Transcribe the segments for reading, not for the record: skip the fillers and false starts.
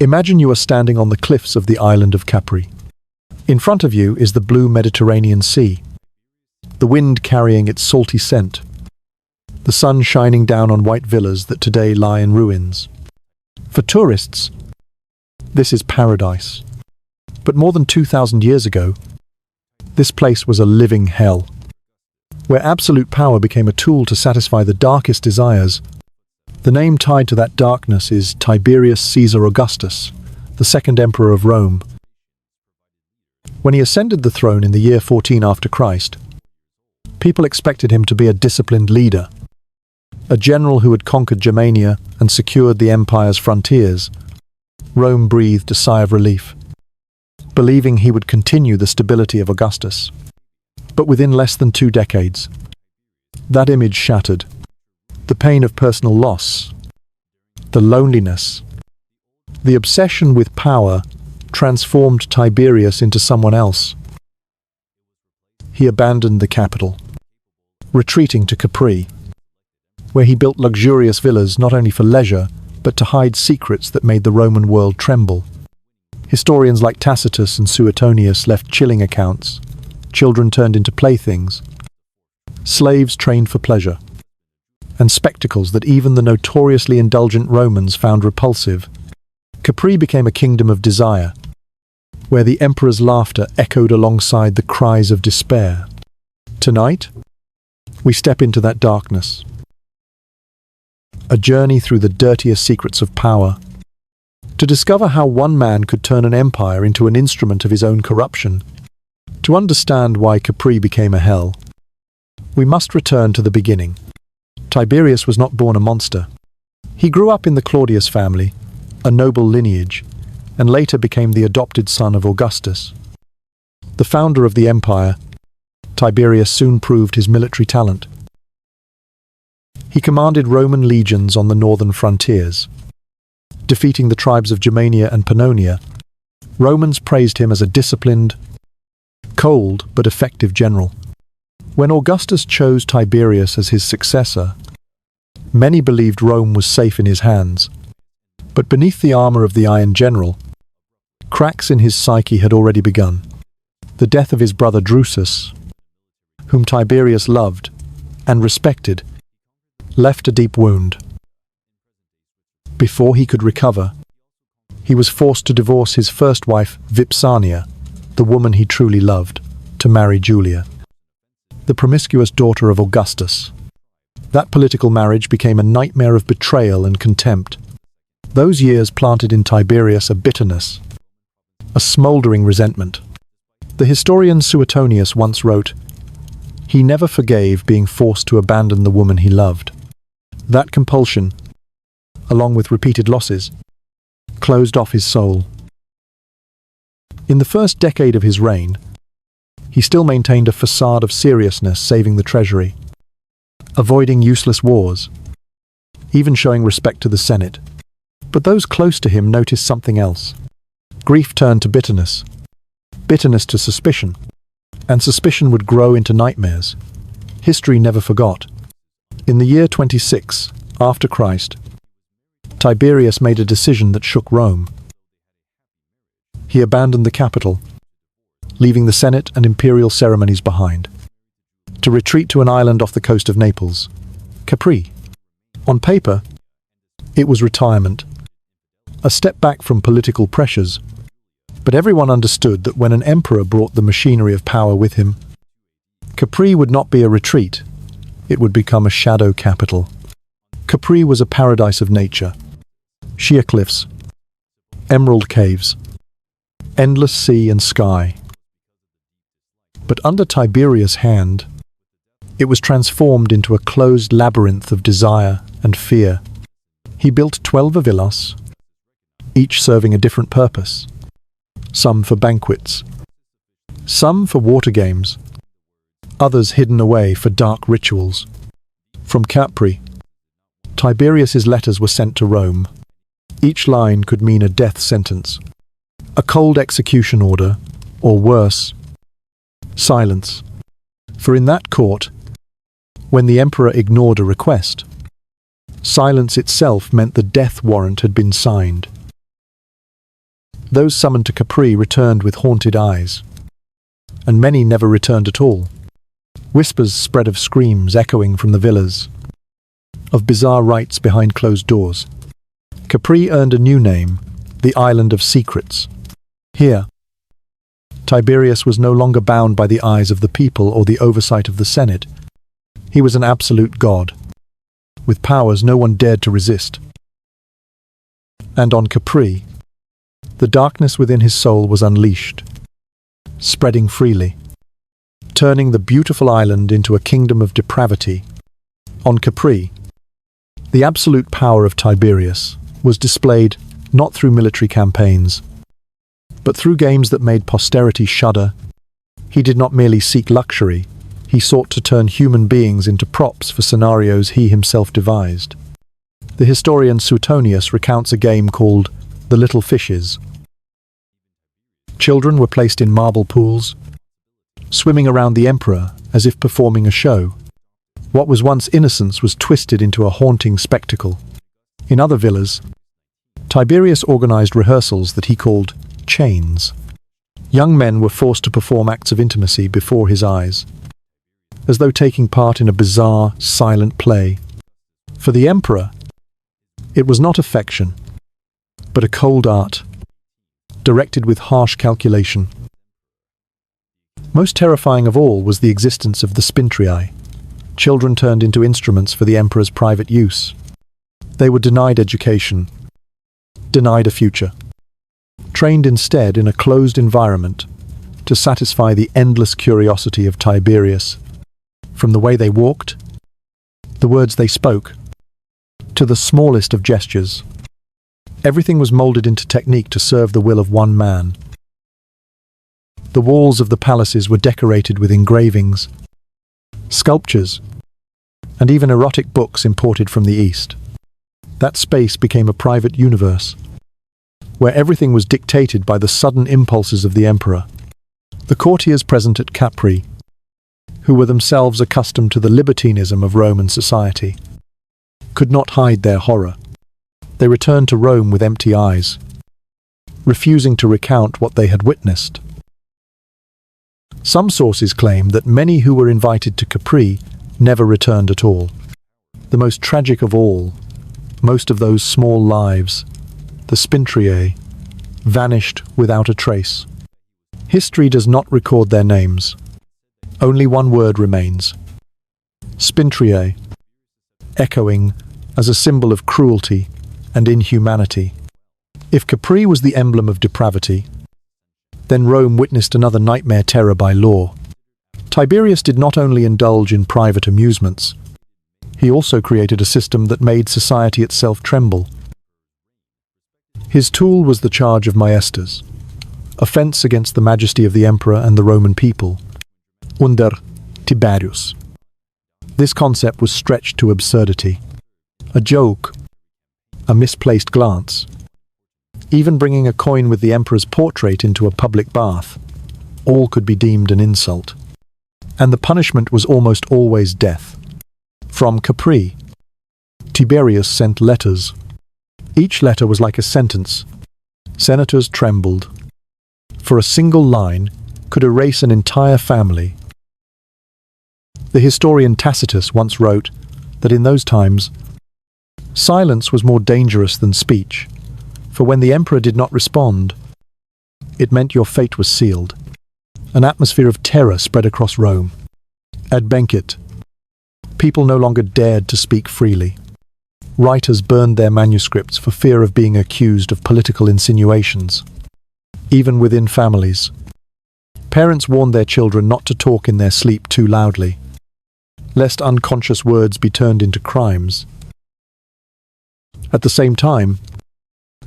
Imagine you are standing on the cliffs of the island of Capri. In front of you is the blue Mediterranean Sea, the wind carrying its salty scent, the sun shining down on white villas that today lie in ruins. For tourists, this is paradise. But more than 2,000 years ago, this place was a living hell, where absolute power became a tool to satisfy the darkest desires. The name tied to that darkness is Tiberius Caesar Augustus, the second emperor of Rome. When he ascended the throne in the year 14 after Christ, people expected him to be a disciplined leader, a general who had conquered Germania and secured the empire's frontiers. Rome breathed a sigh of relief, believing he would continue the stability of Augustus. But within less than 2 decades, that image shattered. The pain of personal loss, the loneliness, the obsession with power transformed Tiberius into someone else. He abandoned the capital, retreating to Capri, where he built luxurious villas not only for leisure, but to hide secrets that made the Roman world tremble. Historians like Tacitus and Suetonius left chilling accounts. Children turned into playthings, slaves trained for pleasure, and spectacles that even the notoriously indulgent Romans found repulsive. Capri became a kingdom of desire, where the emperor's laughter echoed alongside the cries of despair. Tonight, we step into that darkness, a journey through the dirtiest secrets of power, to discover how one man could turn an empire into an instrument of his own corruption. To understand why Capri became a hell, we must return to the beginning. Tiberius was not born a monster. He grew up in the Claudius family, a noble lineage, and later became the adopted son of Augustus. The founder of the empire, Tiberius soon proved his military talent. He commanded Roman legions on the northern frontiers, defeating the tribes of Germania and Pannonia. Romans praised him as a disciplined, cold but effective general. When Augustus chose Tiberius as his successor, many believed Rome was safe in his hands. But beneath the armor of the Iron General, cracks in his psyche had already begun. The death of his brother Drusus, whom Tiberius loved and respected, left a deep wound. Before he could recover, he was forced to divorce his first wife, Vipsania, the woman he truly loved, to marry Julia, the promiscuous daughter of Augustus. That political marriage became a nightmare of betrayal and contempt. Those years planted in Tiberius a bitterness, a smouldering resentment. The historian Suetonius once wrote, "He never forgave being forced to abandon the woman he loved." That compulsion, along with repeated losses, closed off his soul. In the first decade of his reign, he still maintained a facade of seriousness, saving the treasury, avoiding useless wars, even showing respect to the Senate. But those close to him noticed something else. Grief turned to bitterness, bitterness to suspicion, and suspicion would grow into nightmares. History never forgot. In the year 26 after Christ, Tiberius made a decision that shook Rome. He abandoned the capital, leaving the Senate and imperial ceremonies behind, to retreat to an island off the coast of Naples, Capri. On paper, it was retirement, a step back from political pressures, but everyone understood that when an emperor brought the machinery of power with him, Capri would not be a retreat, it would become a shadow capital. Capri was a paradise of nature, sheer cliffs, emerald caves, endless sea and sky. But under Tiberius' hand, it was transformed into a closed labyrinth of desire and fear. He built 12 villas, each serving a different purpose. Some for banquets, some for water games, others hidden away for dark rituals. From Capri, Tiberius's letters were sent to Rome. Each line could mean a death sentence, a cold execution order, or worse, silence. For in that court, when the emperor ignored a request, silence itself meant the death warrant had been signed. Those summoned to Capri returned with haunted eyes, and many never returned at all. Whispers spread of screams echoing from the villas, of bizarre rites behind closed doors. Capri earned a new name, the Island of Secrets. Here, Tiberius was no longer bound by the eyes of the people or the oversight of the Senate. He was an absolute god, with powers no one dared to resist. And on Capri, the darkness within his soul was unleashed, spreading freely, turning the beautiful island into a kingdom of depravity. On Capri, the absolute power of Tiberius was displayed not through military campaigns, but through games that made posterity shudder. He did not merely seek luxury, he sought to turn human beings into props for scenarios he himself devised. The historian Suetonius recounts a game called The Little Fishes. Children were placed in marble pools, swimming around the emperor as if performing a show. What was once innocence was twisted into a haunting spectacle. In other villas, Tiberius organized rehearsals that he called chains. Young men were forced to perform acts of intimacy before his eyes, as though taking part in a bizarre, silent play. For the emperor, it was not affection, but a cold art, directed with harsh calculation. Most terrifying of all was the existence of the spintriae, children turned into instruments for the emperor's private use. They were denied education, denied a future, trained instead in a closed environment to satisfy the endless curiosity of Tiberius. From the way they walked, the words they spoke, to the smallest of gestures, everything was molded into technique to serve the will of one man. The walls of the palaces were decorated with engravings, sculptures, and even erotic books imported from the East. That space became a private universe, where everything was dictated by the sudden impulses of the emperor. The courtiers present at Capri, who were themselves accustomed to the libertinism of Roman society, could not hide their horror. They returned to Rome with empty eyes, refusing to recount what they had witnessed. Some sources claim that many who were invited to Capri never returned at all. The most tragic of all, most of those small lives, the spintriae, vanished without a trace. History does not record their names. Only one word remains: spintriae, echoing as a symbol of cruelty and inhumanity. If Capri was the emblem of depravity, then Rome witnessed another nightmare terror by law. Tiberius did not only indulge in private amusements, he also created a system that made society itself tremble. His tool was the charge of maestas, offense against the majesty of the emperor and the Roman people, under Tiberius. This concept was stretched to absurdity. A joke, a misplaced glance, even bringing a coin with the emperor's portrait into a public bath, all could be deemed an insult. And the punishment was almost always death. From Capri, Tiberius sent letters. Each letter was like a sentence. Senators trembled, for a single line could erase an entire family. The historian Tacitus once wrote that in those times, silence was more dangerous than speech, for when the emperor did not respond, it meant your fate was sealed. An atmosphere of terror spread across Rome. At Benquet, people no longer dared to speak freely. Writers burned their manuscripts for fear of being accused of political insinuations. Even within families, parents warned their children not to talk in their sleep too loudly, lest unconscious words be turned into crimes. At the same time,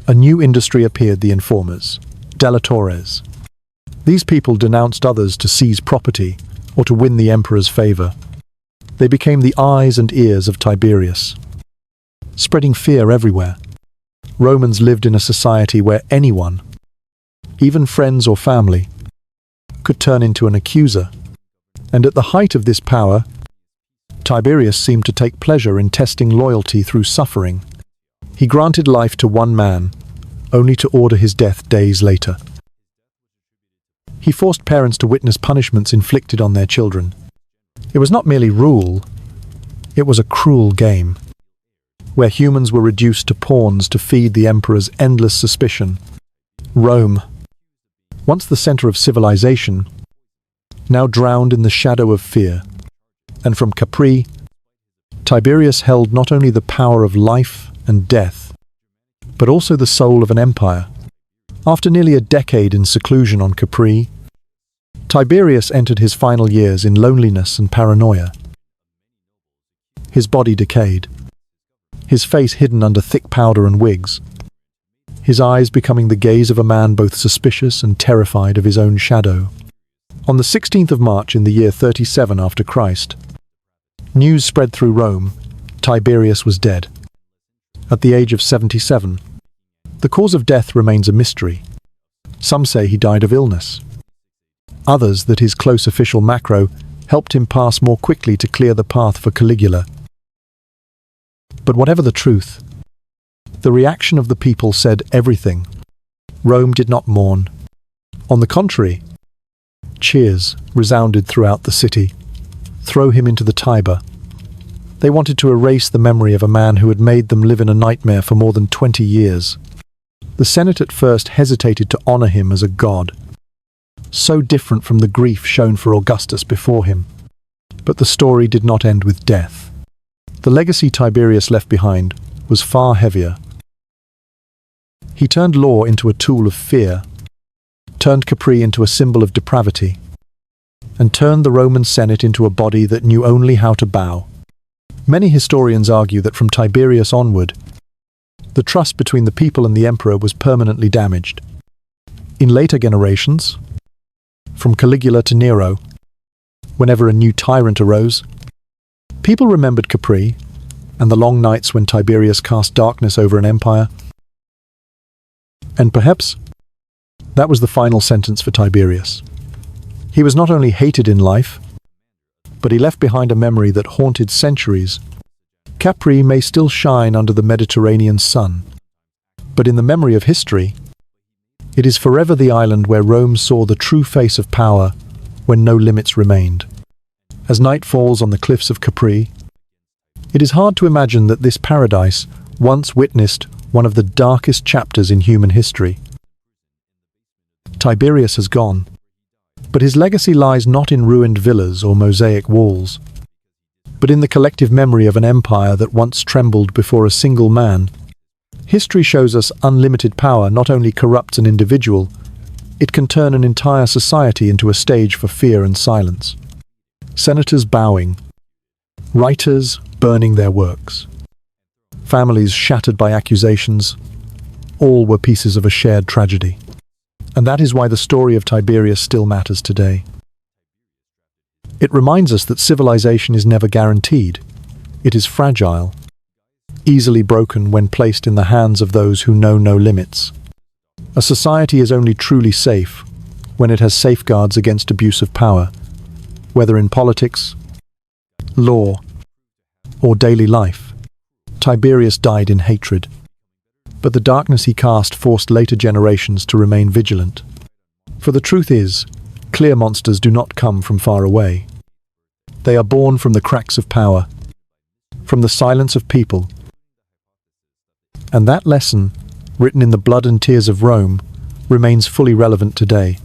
a new industry appeared: the informers, delatores. These people denounced others to seize property or to win the emperor's favor. They became the eyes and ears of Tiberius, spreading fear everywhere. Romans lived in a society where anyone, even friends or family, could turn into an accuser. And at the height of this power, Tiberius seemed to take pleasure in testing loyalty through suffering. He granted life to one man, only to order his death days later. He forced parents to witness punishments inflicted on their children. It was not merely rule, it was a cruel game, where humans were reduced to pawns to feed the emperor's endless suspicion. Rome, once the center of civilization, now drowned in the shadow of fear. And from Capri, Tiberius held not only the power of life and death, but also the soul of an empire. After nearly a decade in seclusion on Capri, Tiberius entered his final years in loneliness and paranoia. His body decayed, his face hidden under thick powder and wigs, his eyes becoming the gaze of a man both suspicious and terrified of his own shadow. On the 16th of March in the year 37 after Christ, news spread through Rome: Tiberius was dead, at the age of 77. The cause of death remains a mystery. Some say he died of illness. Others that his close official Macro helped him pass more quickly to clear the path for Caligula. But whatever the truth, the reaction of the people said everything. Rome did not mourn. On the contrary, cheers resounded throughout the city. Throw him into the Tiber. They wanted to erase the memory of a man who had made them live in a nightmare for more than 20 years. The Senate at first hesitated to honor him as a god, so different from the grief shown for Augustus before him. But the story did not end with death. The legacy Tiberius left behind was far heavier. He turned law into a tool of fear, turned Capri into a symbol of depravity, and turned the Roman Senate into a body that knew only how to bow. Many historians argue that from Tiberius onward, the trust between the people and the emperor was permanently damaged. In later generations, from Caligula to Nero, whenever a new tyrant arose, people remembered Capri and the long nights when Tiberius cast darkness over an empire. And perhaps that was the final sentence for Tiberius. He was not only hated in life, but he left behind a memory that haunted centuries. Capri may still shine under the Mediterranean sun, but in the memory of history, it is forever the island where Rome saw the true face of power when no limits remained. As night falls on the cliffs of Capri, it is hard to imagine that this paradise once witnessed one of the darkest chapters in human history. Tiberius has gone, but his legacy lies not in ruined villas or mosaic walls, but in the collective memory of an empire that once trembled before a single man. History shows us unlimited power not only corrupts an individual, it can turn an entire society into a stage for fear and silence. Senators bowing, writers burning their works, families shattered by accusations, all were pieces of a shared tragedy. And that is why the story of Tiberius still matters today. It reminds us that civilization is never guaranteed. It is fragile, easily broken when placed in the hands of those who know no limits. A society is only truly safe when it has safeguards against abuse of power, whether in politics, law, or daily life. Tiberius died in hatred, but the darkness he cast forced later generations to remain vigilant. For the truth is, clear monsters do not come from far away. They are born from the cracks of power, from the silence of people. And that lesson, written in the blood and tears of Rome, remains fully relevant today.